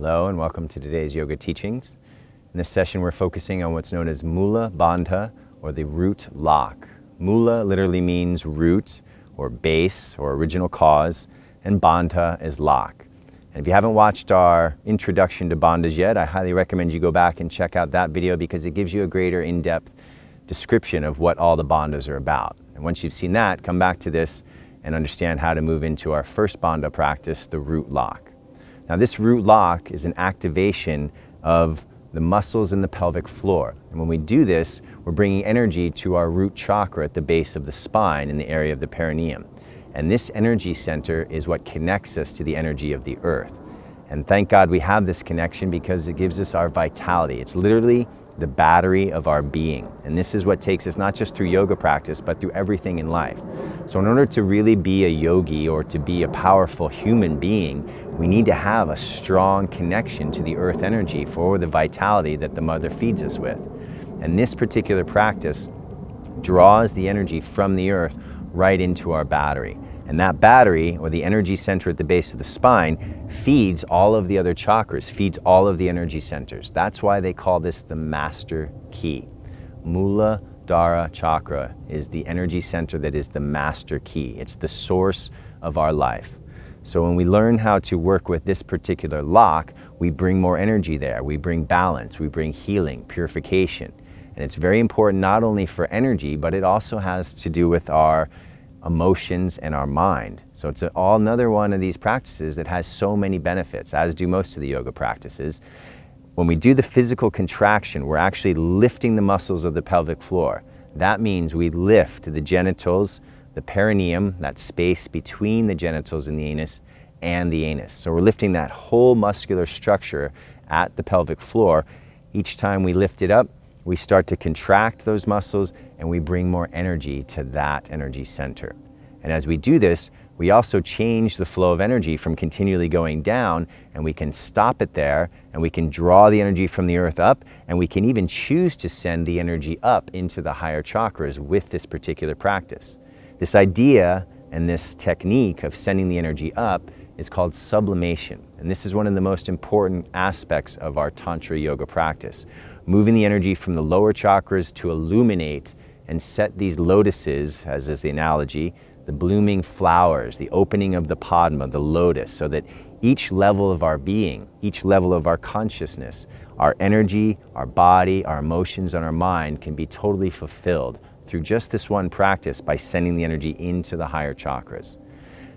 Hello and welcome to today's yoga teachings. In this session we're focusing on what's known as Mula Bandha, or the root lock. Mula literally means root or base or original cause, and Bandha is lock. And if you haven't watched our introduction to bandhas yet, I highly recommend you go back and check out that video because it gives you a greater in-depth description of what all the bandhas are about. And once you've seen that, come back to this and understand how to move into our first bandha practice, the root lock. Now this root lock is an activation of the muscles in the pelvic floor. And when we do this, we're bringing energy to our root chakra at the base of the spine in the area of the perineum. And this energy center is what connects us to the energy of the earth. And thank God we have this connection because it gives us our vitality. It's literally the battery of our being. And this is what takes us not just through yoga practice, but through everything in life. So in order to really be a yogi or to be a powerful human being, we need to have a strong connection to the earth energy for the vitality that the mother feeds us with. And this particular practice draws the energy from the earth right into our battery. And that battery, or the energy center at the base of the spine, feeds all of the other chakras, feeds all of the energy centers. That's why they call this the master key. Muladhara chakra is the energy center that is the master key. It's the source of our life. So when we learn how to work with this particular lock, we bring more energy there. We bring balance, we bring healing, purification. And it's very important not only for energy, but it also has to do with our emotions and our mind. So it's all another one of these practices that has so many benefits, as do most of the yoga practices. When we do the physical contraction, we're actually lifting the muscles of the pelvic floor. That means we lift the genitals, the perineum, that space between the genitals and the anus. So we're lifting that whole muscular structure at the pelvic floor. Each time we lift it up, we start to contract those muscles and we bring more energy to that energy center. And as we do this, we also change the flow of energy from continually going down, and we can stop it there, and we can draw the energy from the earth up, and we can even choose to send the energy up into the higher chakras with this particular practice. This idea and this technique of sending the energy up is called sublimation. And this is one of the most important aspects of our Tantra yoga practice. Moving the energy from the lower chakras to illuminate and set these lotuses, as is the analogy, the blooming flowers, the opening of the padma, the lotus, so that each level of our being, each level of our consciousness, our energy, our body, our emotions, and our mind can be totally fulfilled through just this one practice by sending the energy into the higher chakras.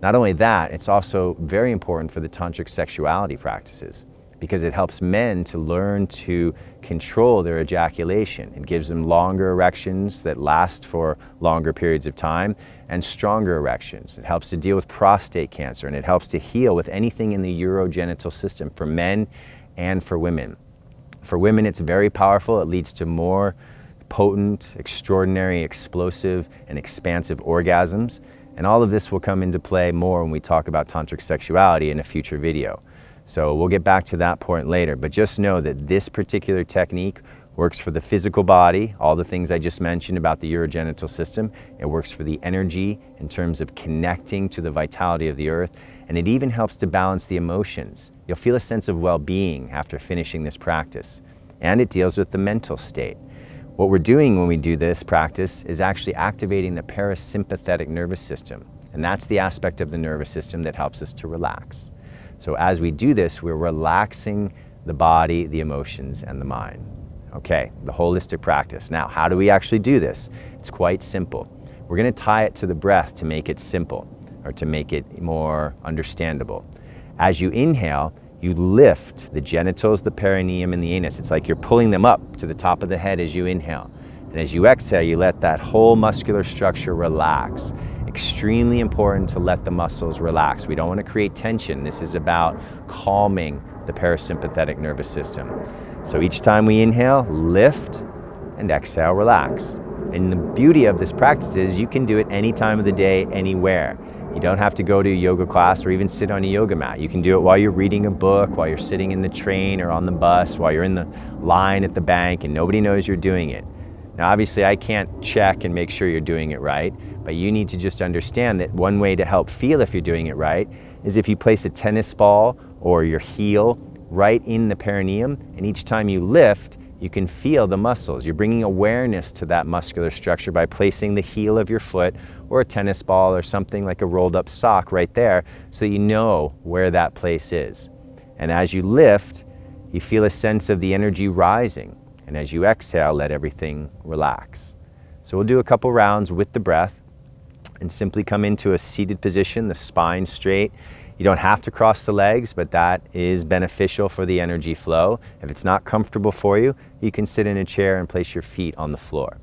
Not only that, it's also very important for the tantric sexuality practices because it helps men to learn to control their ejaculation. It gives them longer erections that last for longer periods of time and stronger erections. It helps to deal with prostate cancer, and it helps to heal with anything in the uro-genital system for men and for women. For women, it's very powerful. It leads to more potent, extraordinary, explosive, and expansive orgasms. And all of this will come into play more when we talk about tantric sexuality in a future video. So we'll get back to that point later, but just know that this particular technique works for the physical body, all the things I just mentioned about the urogenital system. It works for the energy in terms of connecting to the vitality of the earth, and it even helps to balance the emotions. You'll feel a sense of well-being after finishing this practice, and it deals with the mental state. What we're doing when we do this practice is actually activating the parasympathetic nervous system, and that's the aspect of the nervous system that helps us to relax. So as we do this, we're relaxing the body, the emotions, and the mind. Okay, the holistic practice. Now, how do we actually do this? It's quite simple. We're going to tie it to the breath to make it simple, or to make it more understandable. As you inhale, you lift the genitals, the perineum, and the anus. It's like you're pulling them up to the top of the head as you inhale. And as you exhale, you let that whole muscular structure relax. Extremely important to let the muscles relax. We don't want to create tension. This is about calming the parasympathetic nervous system. So each time we inhale, lift, and exhale, relax. And the beauty of this practice is you can do it any time of the day, anywhere. You don't have to go to a yoga class or even sit on a yoga mat. You can do it while you're reading a book, while you're sitting in the train or on the bus, while you're in the line at the bank and nobody knows you're doing it. Now, obviously, I can't check and make sure you're doing it right, but you need to just understand that one way to help feel if you're doing it right is if you place a tennis ball or your heel right in the perineum, and each time you lift, you can feel the muscles. You're bringing awareness to that muscular structure by placing the heel of your foot or a tennis ball or something like a rolled up sock right there, so you know where that place is. And as you lift, you feel a sense of the energy rising. And as you exhale, let everything relax. So we'll do a couple rounds with the breath and simply come into a seated position, the spine straight. You don't have to cross the legs, but that is beneficial for the energy flow. If it's not comfortable for you, you can sit in a chair and place your feet on the floor.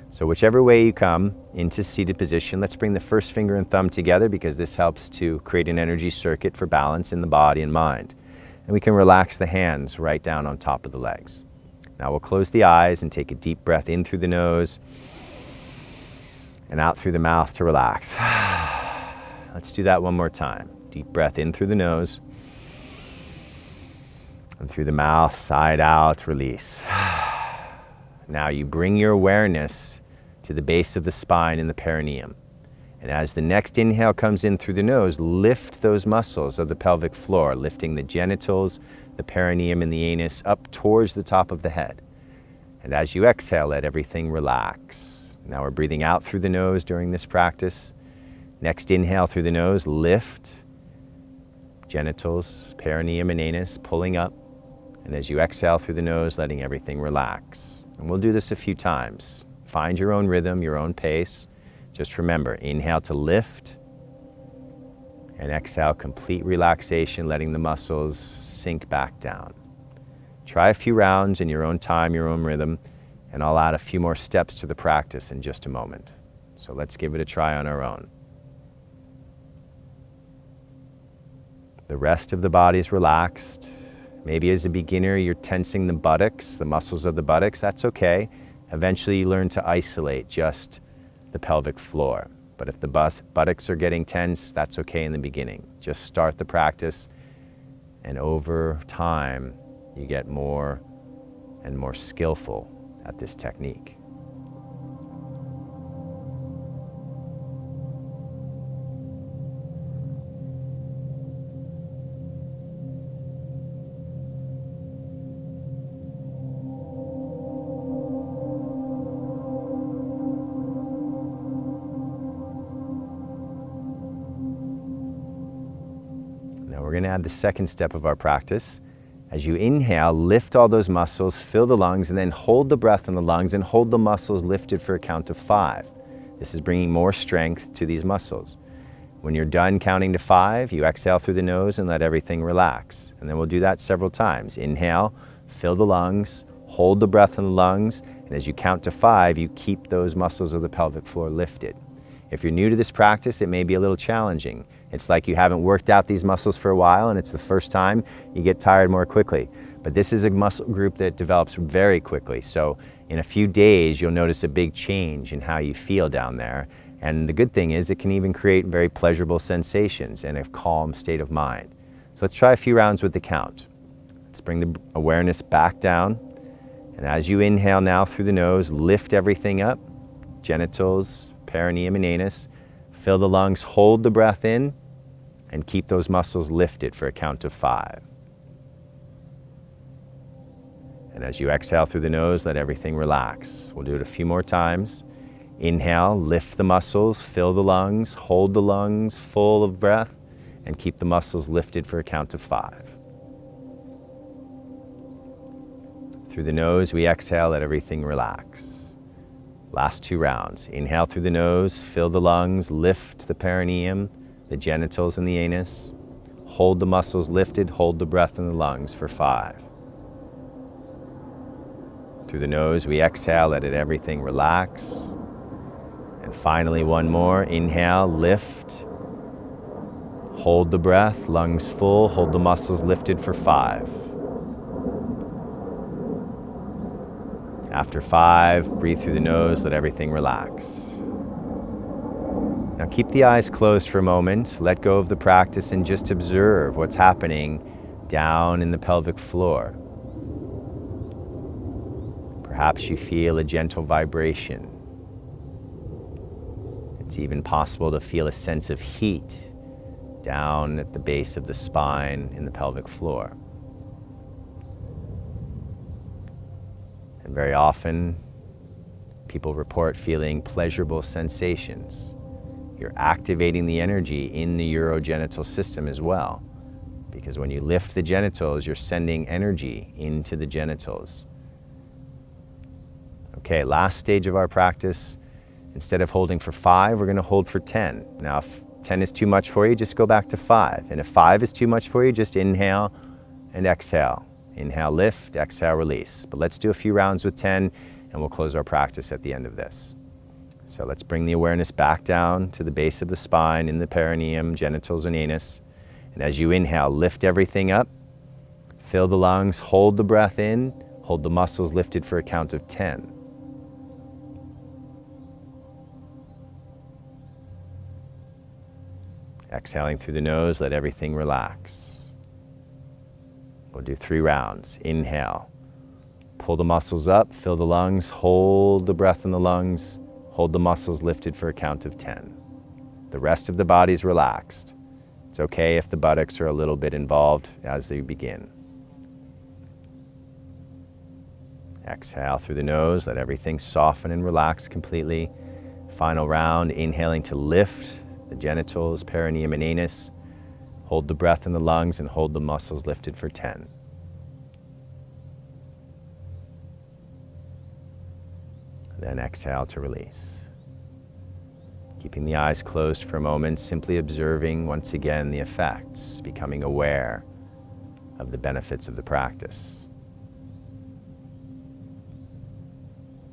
So whichever way you come into seated position, let's bring the first finger and thumb together, because this helps to create an energy circuit for balance in the body and mind. And we can relax the hands right down on top of the legs. Now we'll close the eyes and take a deep breath in through the nose and out through the mouth to relax. Let's do that one more time. Deep breath in through the nose and through the mouth, side out, release. Now you bring your awareness to the base of the spine in the perineum. And as the next inhale comes in through the nose, lift those muscles of the pelvic floor, lifting the genitals, the perineum, and the anus up towards the top of the head. And as you exhale, let everything relax. Now we're breathing out through the nose during this practice. Next inhale through the nose, lift genitals, perineum, and anus, pulling up. And as you exhale through the nose, letting everything relax. And we'll do this a few times. Find your own rhythm, your own pace. Just remember, inhale to lift, and exhale, complete relaxation, letting the muscles sink back down. Try a few rounds in your own time, your own rhythm, and I'll add a few more steps to the practice in just a moment. So let's give it a try on our own. The rest of the body is relaxed. Maybe as a beginner, you're tensing the buttocks, the muscles of the buttocks. That's okay. Eventually, you learn to isolate just the pelvic floor. But if the buttocks are getting tense, that's okay in the beginning. Just start the practice, and over time, you get more and more skillful at this technique. We're going to add the second step of our practice. As you inhale, lift all those muscles, fill the lungs, and then hold the breath in the lungs and hold the muscles lifted for a count of 5. This is bringing more strength to these muscles. When you're done counting to 5, you exhale through the nose and let everything relax. And then we'll do that several times. Inhale, fill the lungs, hold the breath in the lungs, and as you count to 5, you keep those muscles of the pelvic floor lifted. If you're new to this practice, it may be a little challenging. It's like you haven't worked out these muscles for a while and it's the first time, you get tired more quickly. But this is a muscle group that develops very quickly. So in a few days, you'll notice a big change in how you feel down there. And the good thing is it can even create very pleasurable sensations and a calm state of mind. So let's try a few rounds with the count. Let's bring the awareness back down. And as you inhale now through the nose, lift everything up, genitals, perineum, and anus. Fill the lungs, hold the breath in, and keep those muscles lifted for a count of 5. And as you exhale through the nose, let everything relax. We'll do it a few more times. Inhale, lift the muscles, fill the lungs, hold the lungs full of breath, and keep the muscles lifted for a count of 5. Through the nose, we exhale, let everything relax. Last 2 rounds. Inhale through the nose, fill the lungs, lift the perineum, the genitals, and the anus. Hold the muscles lifted, hold the breath in the lungs for 5. Through the nose, we exhale, let everything relax. And finally, one more. Inhale, lift. Hold the breath, lungs full, hold the muscles lifted for 5. After 5, breathe through the nose, let everything relax. Now keep the eyes closed for a moment, let go of the practice, and just observe what's happening down in the pelvic floor. Perhaps you feel a gentle vibration. It's even possible to feel a sense of heat down at the base of the spine in the pelvic floor. And very often, people report feeling pleasurable sensations. You're activating the energy in the uro-genital system as well. Because when you lift the genitals, you're sending energy into the genitals. Okay, last stage of our practice. Instead of holding for 5, we're going to hold for 10. Now, if 10 is too much for you, just go back to 5. And if 5 is too much for you, just inhale and exhale. Inhale, lift, exhale, release. But let's do a few rounds with 10, and we'll close our practice at the end of this. So let's bring the awareness back down to the base of the spine, in the perineum, genitals, and anus. And as you inhale, lift everything up, fill the lungs, hold the breath in, hold the muscles lifted for a count of 10. Exhaling through the nose, let everything relax. We'll do 3 rounds. Inhale, pull the muscles up, fill the lungs, hold the breath in the lungs, hold the muscles lifted for a count of 10. The rest of the body's relaxed. It's okay if the buttocks are a little bit involved as they begin. Exhale through the nose, let everything soften and relax completely. Final round, inhaling to lift the genitals, perineum, and anus. Hold the breath in the lungs and hold the muscles lifted for 10. Then exhale to release. Keeping the eyes closed for a moment, simply observing once again the effects, becoming aware of the benefits of the practice.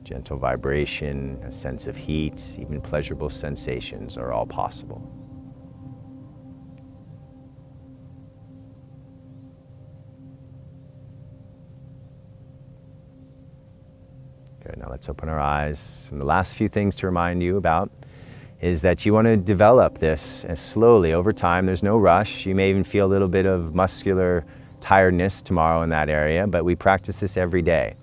Gentle vibration, a sense of heat, even pleasurable sensations are all possible. Good, now let's open our eyes. And the last few things to remind you about is that you want to develop this as slowly over time. There's no rush. You may even feel a little bit of muscular tiredness tomorrow in that area, but we practice this every day.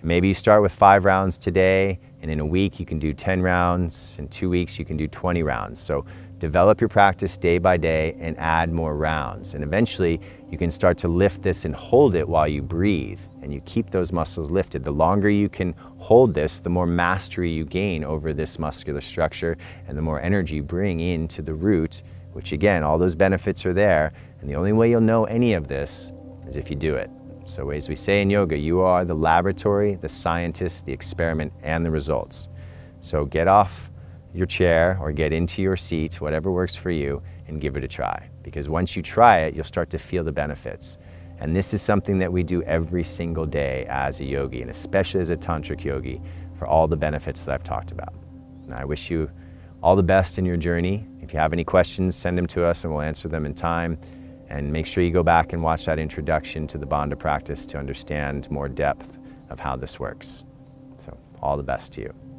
Maybe you start with 5 rounds today, and in a week you can do 10 rounds. In 2 weeks you can do 20 rounds. So develop your practice day by day and add more rounds. And eventually you can start to lift this and hold it while you breathe, and you keep those muscles lifted. The longer you can hold this, the more mastery you gain over this muscular structure, and the more energy you bring into the root, which again, all those benefits are there. And the only way you'll know any of this is if you do it. So as we say in yoga, you are the laboratory, the scientist, the experiment, and the results. So get off your chair or get into your seat, whatever works for you, and give it a try. Because once you try it, you'll start to feel the benefits. And this is something that we do every single day as a yogi, and especially as a tantric yogi, for all the benefits that I've talked about. And I wish you all the best in your journey. If you have any questions, send them to us and we'll answer them in time. And make sure you go back and watch that introduction to the Bandha practice to understand more depth of how this works. So all the best to you.